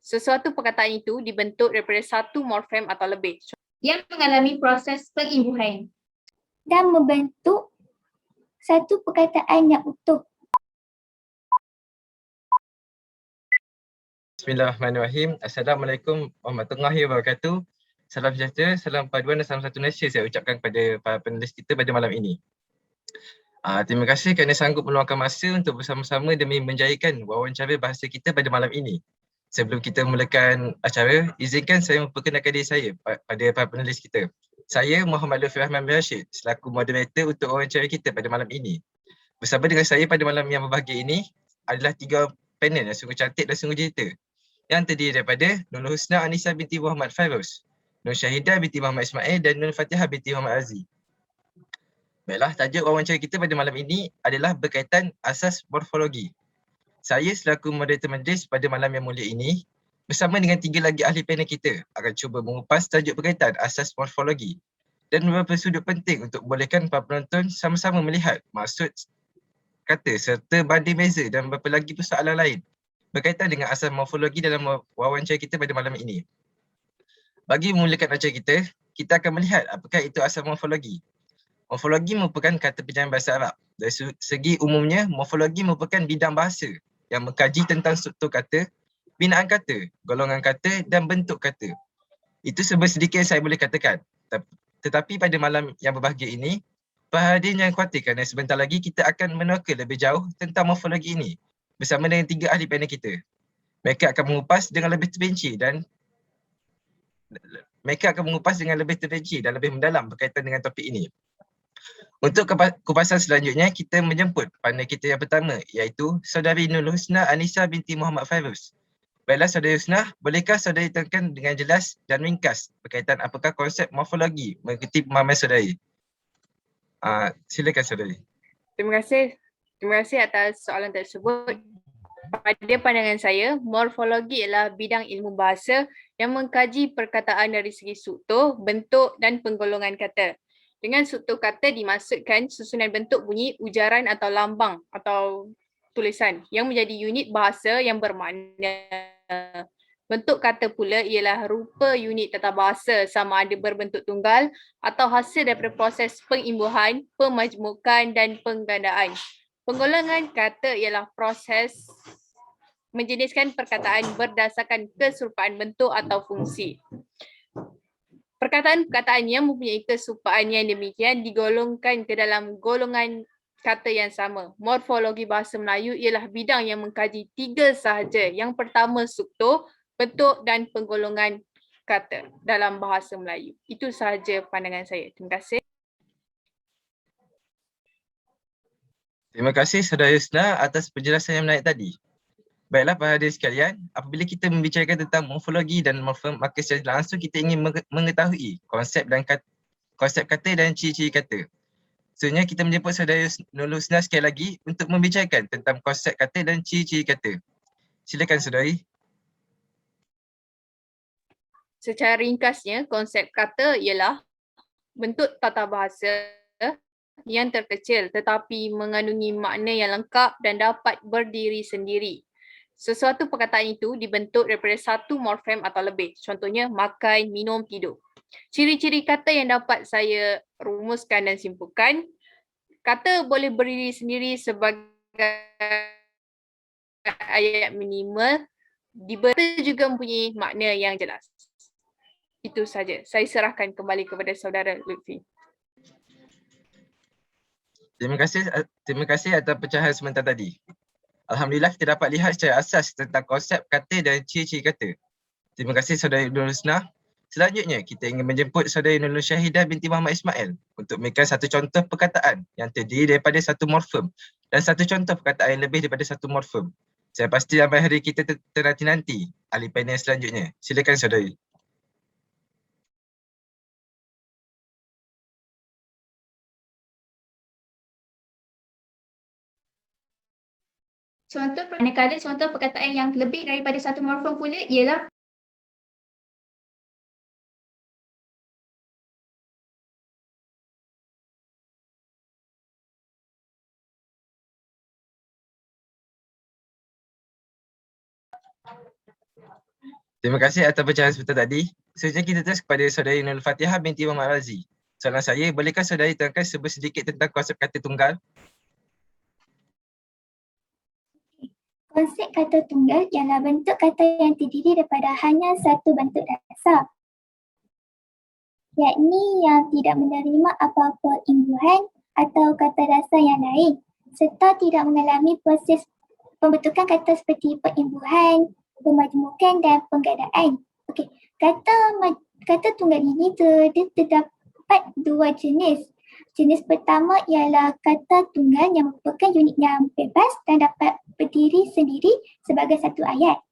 Sesuatu perkataan itu dibentuk daripada satu morfem atau lebih yang mengalami proses pengimbuhan dan membentuk satu perkataan yang utuh. Bismillahirrahmanirrahim. Assalamualaikum warahmatullahi wabarakatuh. Salam sejahtera, salam paduan dan salam satu Malaysia saya ucapkan kepada para penulis kita pada malam ini. Terima kasih kerana sanggup meluangkan masa untuk bersama-sama demi menjayakan wawancara bahasa kita pada malam ini. Sebelum kita mulakan acara, izinkan saya memperkenalkan diri saya pada para penulis kita. Saya Muhammad Lutfi Rahman bin Rashid selaku moderator untuk wawancara kita pada malam ini. Bersama dengan saya pada malam yang berbahagia ini adalah 3 panel yang sungguh cantik dan sungguh jelita, yang terdiri daripada Nur Husna Anisa binti Muhammad Fairuz, Nur Syahidah binti Muhammad Ismail dan Nur Fatihah binti Muhammad Aziz. Baiklah, tajuk wawancara kita pada malam ini adalah berkaitan asas morfologi. Saya selaku moderator majlis pada malam yang mulia ini bersama dengan 3 lagi ahli panel kita akan cuba mengupas tajuk berkaitan asas morfologi dan beberapa sudut penting untuk bolehkan para penonton sama-sama melihat maksud kata serta banding beza dan beberapa lagi persoalan lain berkaitan dengan asas morfologi dalam wawancara kita pada malam ini. Bagi memulakan acara kita, kita akan melihat apakah itu asas morfologi. Morfologi merupakan kata perjalanan bahasa Arab. Dari segi umumnya, morfologi merupakan bidang bahasa yang mengkaji tentang struktur kata, binaan kata, golongan kata dan bentuk kata. Itu sedikit yang saya boleh katakan. Tetapi pada malam yang berbahagia ini, perhatian yang khuatir kerana sebentar lagi kita akan menerka lebih jauh tentang morfologi ini bersama dengan 3 ahli panel kita. Mereka akan mengupas dengan lebih terperinci dan lebih mendalam berkaitan dengan topik ini. Untuk kupasan selanjutnya, kita menjemput panel kita yang pertama iaitu Saudari Nur Husna Anisa binti Muhammad Fairuz. Baiklah Saudari Husna, bolehkah saudari terangkan dengan jelas dan ringkas berkaitan apakah konsep morfologi mengikuti pemahaman saudari? Silakan saudari. Terima kasih atas soalan tersebut. Pada pandangan saya, morfologi adalah bidang ilmu bahasa yang mengkaji perkataan dari segi struktur, bentuk dan penggolongan kata. Dengan struktur kata dimaksudkan susunan bentuk bunyi, ujaran atau lambang atau tulisan yang menjadi unit bahasa yang bermakna. Bentuk kata pula ialah rupa unit tata bahasa sama ada berbentuk tunggal atau hasil daripada proses pengimbuhan, pemajmukan dan penggandaan. Penggolongan kata ialah proses menjeniskan perkataan berdasarkan keserupaan bentuk atau fungsi. Perkataan-perkataan yang mempunyai keserupaan yang demikian digolongkan ke dalam golongan kata yang sama. Morfologi bahasa Melayu ialah bidang yang mengkaji 3 sahaja. Yang pertama struktur, bentuk dan penggolongan kata dalam bahasa Melayu. Itu sahaja pandangan saya. Terima kasih. Terima kasih Saudara Husna atas penjelasan yang menarik tadi. Baiklah para hadirin sekalian, apabila kita membicarakan tentang morfologi dan morfem, maka secara langsung kita ingin mengetahui konsep kata dan ciri-ciri kata. Sebenarnya kita menjemput Saudara Nur Husna sekali lagi untuk membicarakan tentang konsep kata dan ciri-ciri kata. Silakan saudari. Secara ringkasnya, konsep kata ialah bentuk tata bahasa yang terkecil tetapi mengandungi makna yang lengkap dan dapat berdiri sendiri. Sesuatu perkataan itu dibentuk daripada satu morfem atau lebih. Contohnya makan, minum, tidur. Ciri-ciri kata yang dapat saya rumuskan dan simpulkan, kata boleh berdiri sendiri sebagai ayat minimal, diberi juga mempunyai makna yang jelas. Itu saja. Saya serahkan kembali kepada saudara Lutfi. Terima kasih atas pecahan sebentar tadi. Alhamdulillah kita dapat lihat secara asas tentang konsep kata dan ciri-ciri kata. Terima kasih Saudari Nur Husna. Selanjutnya, kita ingin menjemput Saudari Nur Syahidah binti Muhammad Ismail untuk memberikan satu contoh perkataan yang terdiri daripada satu morfem dan satu contoh perkataan yang lebih daripada satu morfem. Saya pasti ramai hari kita ternanti-nanti ahli panel selanjutnya. Silakan saudari. Manakala contoh perkataan yang lebih daripada satu morfem pula ialah Terima kasih atas pencerahan sebentar tadi. Seterusnya kita terus kepada saudari Nurul Fatihah binti Muhammad Razi. Soalan saya, bolehkah saudari terangkan sedikit tentang konsep kata tunggal? Konsep kata tunggal ialah bentuk kata yang terdiri daripada hanya satu bentuk dasar, yakni yang tidak menerima apa-apa imbuhan atau kata dasar yang lain serta tidak mengalami proses pembentukan kata seperti perimbuhan, pemajmukan dan penggadaan. Okey, kata tunggal ini terdapat dua jenis. Jenis pertama ialah kata tunggal yang merupakan unit yang bebas dan dapat berdiri sendiri sebagai satu ayat.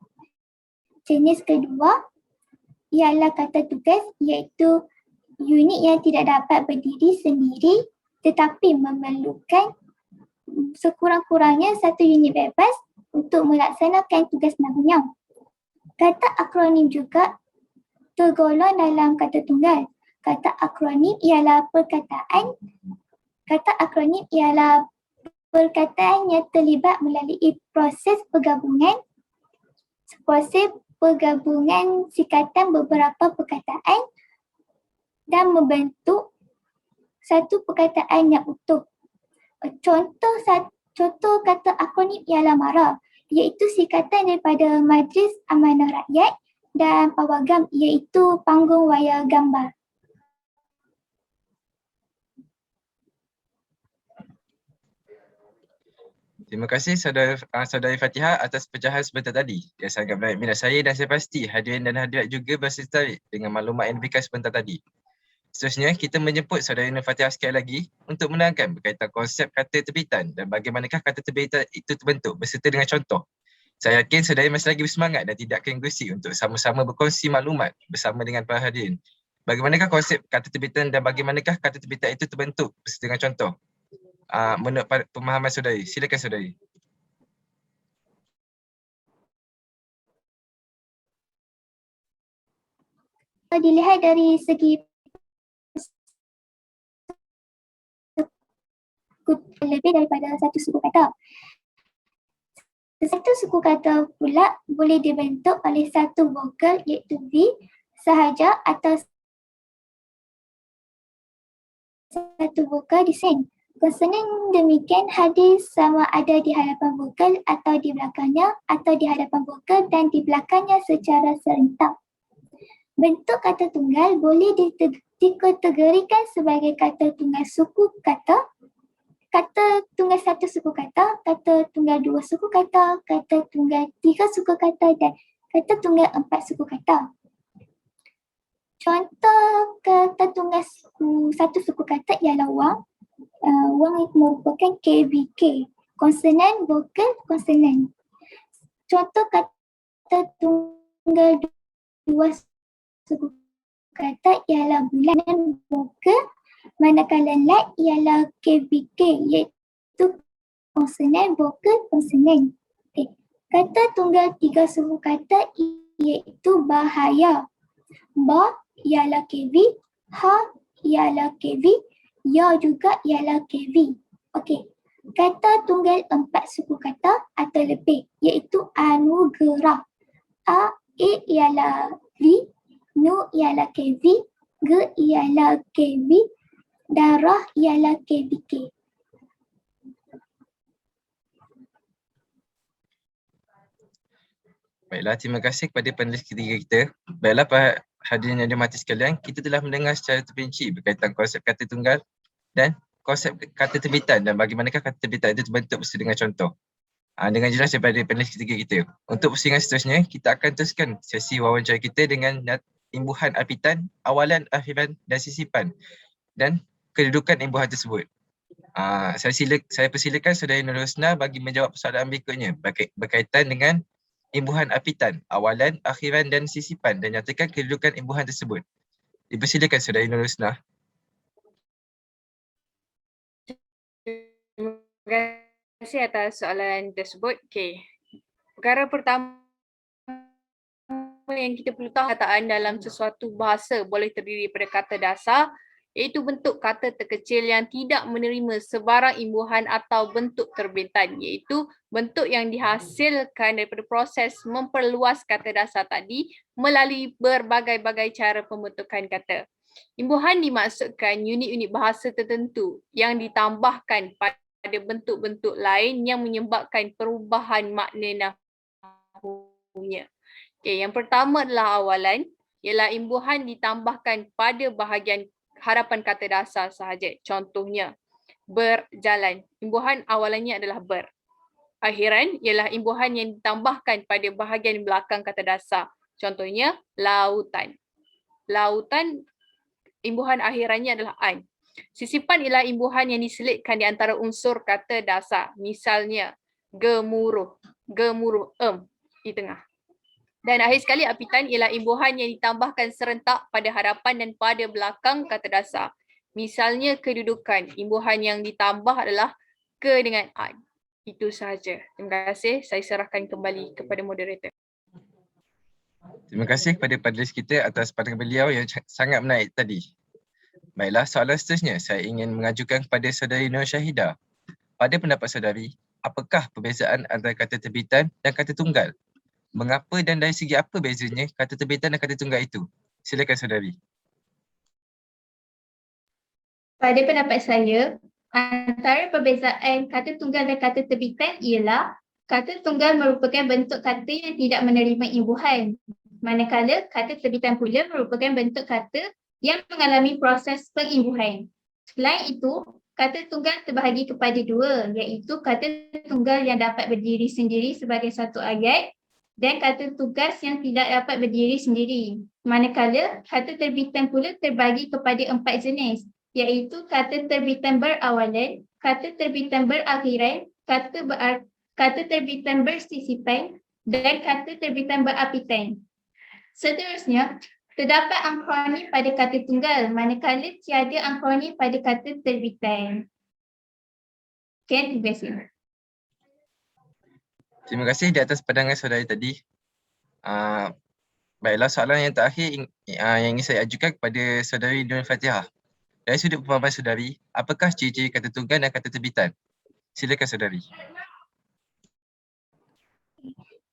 Jenis kedua ialah kata tugas, iaitu unit yang tidak dapat berdiri sendiri tetapi memerlukan sekurang-kurangnya satu unit bebas untuk melaksanakan tugas namanya. Kata akronim juga tergolong dalam kata tunggal. Kata akronim ialah perkataan yang terlibat melalui proses penggabungan sikatan beberapa perkataan dan membentuk satu perkataan yang utuh. Contoh kata akronim ialah MARA, iaitu sikatan daripada Majlis Amanah Rakyat, dan pawagam iaitu panggung wayar gambar. Terima kasih saudari Fatihah atas pencerahan sebentar tadi. Yang sangat menarik minat saya dan saya pasti hadirin dan hadirat juga berasa tertarik dengan maklumat yang diberikan sebentar tadi. Seterusnya, kita menjemput saudari Nurul Fatihah sekali lagi untuk menerangkan berkaitan konsep kata terbitan dan bagaimanakah kata terbitan itu terbentuk berserta dengan contoh. Saya yakin saudari masih lagi bersemangat dan tidak akan gusik untuk sama-sama berkongsi maklumat bersama dengan para hadirin. Bagaimanakah konsep kata terbitan dan bagaimanakah kata terbitan itu terbentuk berserta dengan contoh? Menurut pemahaman saudari, silakan saudari. Dilihat dari segi lebih daripada satu suku kata. Satu suku kata pula boleh dibentuk oleh satu vokal iaitu V sahaja atau satu vokal disenting. Konsonan demikian hadir sama ada di hadapan vokal atau di belakangnya atau di hadapan vokal dan di belakangnya secara serentak. Bentuk kata tunggal boleh dikategorikan sebagai kata tunggal suku kata, kata tunggal satu suku kata, kata tunggal dua suku kata, kata tunggal tiga suku kata dan kata tunggal empat suku kata. Contoh kata tunggal satu suku kata ialah wang. Wang itu merupakan KVK, konsonan, vokal, konsonan. Contoh kata tunggal dua suku kata ialah bulan dan vokal, manakala lat ialah KVK iaitu konsonan, vokal, konsonan. Okay. Kata tunggal tiga suku kata iaitu bahaya. Ba ialah KV, ha ialah KV, ya juga ialah KV. Okey. Kata tunggal empat suku kata atau lebih iaitu anugerah. A ialah V, Nu ialah KV, G ialah KV, darah ialah KVK. Baiklah, terima kasih kepada panelis ketiga kita. Baiklah, para hadirin yang dihormati sekalian, kita telah mendengar secara terperinci berkaitan konsep kata tunggal dan konsep kata terbitan dan bagaimanakah kata terbitan itu terbentuk bersama dengan contoh. Dengan jelas daripada panelis ketiga kita. Untuk pusingan seterusnya, kita akan teruskan sesi wawancara kita dengan imbuhan apitan, awalan, akhiran dan sisipan dan kedudukan imbuhan tersebut. Saya persilakan saudari Nurul Husna bagi menjawab persoalan berikutnya berkaitan dengan imbuhan apitan, awalan, akhiran dan sisipan dan nyatakan kedudukan imbuhan tersebut. Dipersilakan saudari Nurul Husna. Terima kasih atas soalan tersebut. Okey. Perkara pertama yang kita perlu tahu, kataan dalam sesuatu bahasa boleh terdiri daripada kata dasar iaitu bentuk kata terkecil yang tidak menerima sebarang imbuhan atau bentuk terbintan, iaitu bentuk yang dihasilkan daripada proses memperluas kata dasar tadi melalui berbagai-bagai cara pembentukan kata. Imbuhan dimaksudkan unit-unit bahasa tertentu yang ditambahkan pada bentuk-bentuk lain yang menyebabkan perubahan makna nahwunya. Okay, yang pertama adalah awalan, ialah imbuhan ditambahkan pada bahagian harapan kata dasar sahaja. Contohnya, berjalan. Imbuhan awalannya adalah ber. Akhiran ialah imbuhan yang ditambahkan pada bahagian belakang kata dasar. Contohnya, lautan. Lautan, imbuhan akhirannya adalah an. Sisipan ialah imbuhan yang diselitkan di antara unsur kata dasar. Misalnya, gemuruh. Gemuruh, di tengah. Dan akhir sekali, apitan ialah imbuhan yang ditambahkan serentak pada hadapan dan pada belakang kata dasar. Misalnya kedudukan, imbuhan yang ditambah adalah ke dengan an. Itu sahaja. Terima kasih. Saya serahkan kembali kepada moderator. Terima kasih kepada panelis kita atas pandangan beliau yang sangat menarik tadi. Baiklah, soalan seterusnya saya ingin mengajukan kepada saudari Nur Syahidah. Pada pendapat saudari, apakah perbezaan antara kata terbitan dan kata tunggal? Mengapa dan dari segi apa bezanya kata terbitan dan kata tunggal itu? Silakan saudari. Pada pendapat saya, antara perbezaan kata tunggal dan kata terbitan ialah kata tunggal merupakan bentuk kata yang tidak menerima imbuhan, manakala kata terbitan pula merupakan bentuk kata yang mengalami proses pengimbuhan. Selain itu, kata tunggal terbahagi kepada dua, iaitu kata tunggal yang dapat berdiri sendiri sebagai satu ayat dan kata tugas yang tidak dapat berdiri sendiri. Manakala kata terbitan pula terbagi kepada 4 jenis, iaitu kata terbitan berawalan, kata terbitan berakhiran, kata terbitan bersisipan dan kata terbitan berapitan. Seterusnya, terdapat ankroni pada kata tunggal, manakala tiada ankroni pada kata terbitan. Okay, terima kasih. Terima kasih di atas pandangan saudari tadi. Baiklah, soalan yang terakhir yang ingin saya ajukan kepada saudari Nur Fatihah. Dari sudut pemahaman saudari, apakah ciri-ciri kata tunggal dan kata terbitan? Silakan saudari.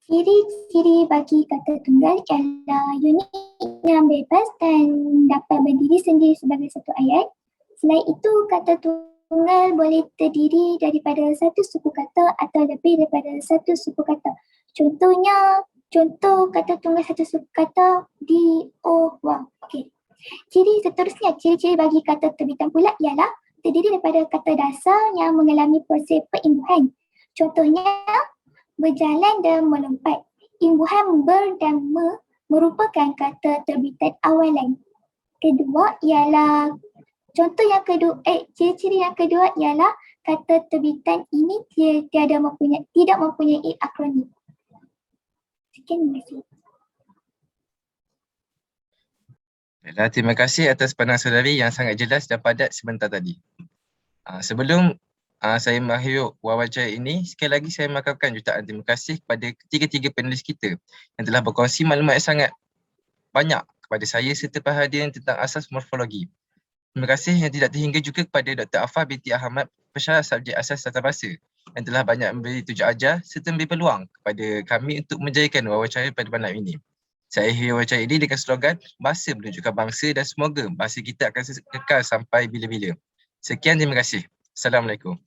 Ciri-ciri bagi kata tunggal ialah unit yang bebas dan dapat berdiri sendiri sebagai satu ayat. Selain itu, kata tunggal boleh terdiri daripada satu suku kata atau lebih daripada satu suku kata. Contoh kata tunggal satu suku kata di, oh, wow. Okey. Ciri-ciri bagi kata terbitan pula ialah terdiri daripada kata dasar yang mengalami proses perimbuhan. Contohnya, berjalan dan melompat. Imbuhan ber dan me merupakan kata terbitan awalan. Kedua ialah ciri-ciri yang kedua ialah kata terbitan ini tidak mempunyai akronim. Sekian, terima kasih. Baiklah, terima kasih atas pandangan saudari yang sangat jelas dan padat sebentar tadi. Sebelum saya mengakhiri wawancara ini, sekali lagi saya mengucapkan jutaan terima kasih kepada ketiga-tiga panelis kita yang telah berkongsi maklumat yang sangat banyak kepada saya serta perhatian tentang asas morfologi. Terima kasih yang tidak terhingga juga kepada Dr. Afah binti Ahmad, pensyarah subjek asas tata bahasa yang telah banyak memberi tunjuk ajar serta memberi peluang kepada kami untuk menjayakan wawancara pada malam ini. Saya akhiri wawancara ini dengan slogan bahasa menunjukkan bangsa dan semoga bahasa kita akan kekal sampai bila-bila. Sekian, terima kasih. Assalamualaikum.